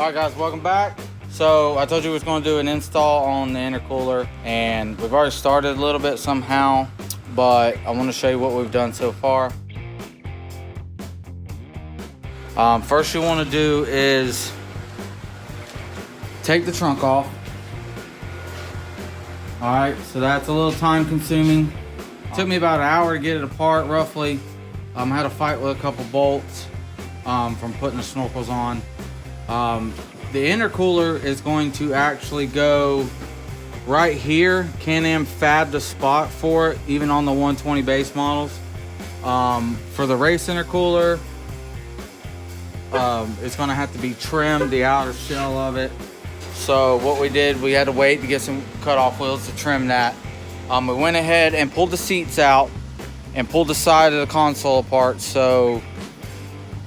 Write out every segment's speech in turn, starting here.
Alright guys, welcome back. So I told you we was going to do an install on the intercooler, and we've already started a little bit somehow, but I want to show you what we've done so far. First you want to do is take the trunk off. Alright, so that's a little time consuming. Took me about an hour to get it apart roughly. I had a fight with a couple bolts from putting the snorkels on. The intercooler is going to actually go right here. Can-Am fabbed a spot for it, even on the 120 base models. For the race intercooler, it's going to have to be trimmed, the outer shell of it. So what we did, we had to wait to get some cut-off wheels to trim that. We went ahead and pulled the seats out and pulled the side of the console apart so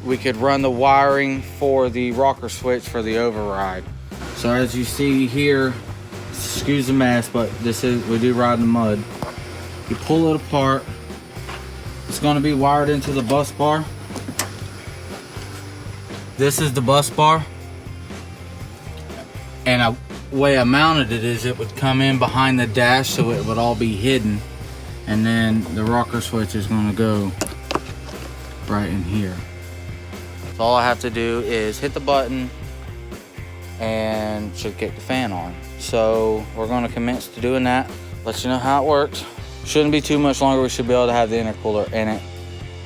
we could run the wiring for the rocker switch for the override. So as you see here, excuse the mess, but we do ride in the mud. You pull it apart. It's going to be wired into the bus bar. This is the bus bar. And the way I mounted it is it would come in behind the dash, so it would all be hidden. And then the rocker switch is going to go right in here. So all I have to do is hit the button and should kick the fan on. So we're going to commence to doing that. Let you know how it works. Shouldn't be too much longer. We should be able to have the intercooler in it,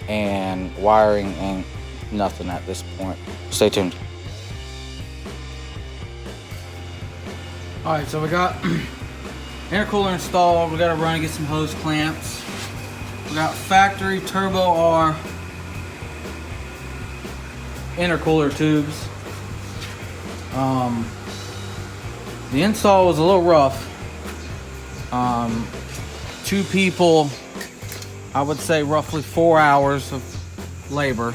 and wiring ain't nothing at this point. Stay tuned. All right, so we got intercooler installed. We got to run and get some hose clamps. We got factory Turbo R intercooler tubes. The install was a little rough. 2 people, I would say roughly 4 hours of labor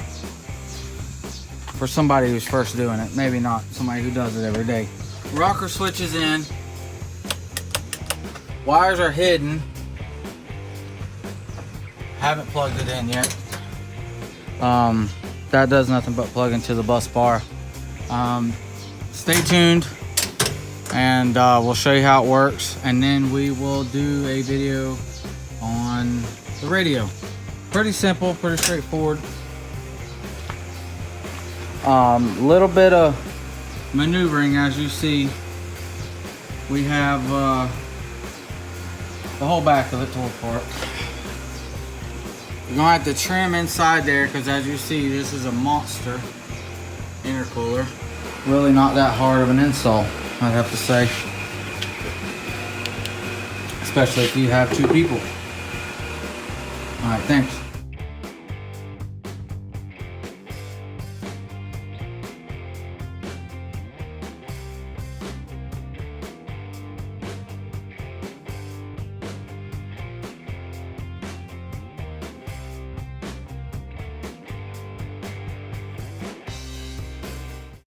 for somebody who's first doing it. Maybe not somebody who does it every day. Rocker switch is in. Wires are hidden. Haven't plugged it in yet. That does nothing but plug into the bus bar. Stay tuned, and we'll show you how it works, and then we will do a video on the radio. Pretty simple, pretty straightforward. Little bit of maneuvering. As you see, we have the whole back of it tore apart. You're gonna have to trim inside there, because as you see, this is a monster intercooler. Really not that hard of an install, I'd have to say. Especially if you have 2 people. Alright, thanks.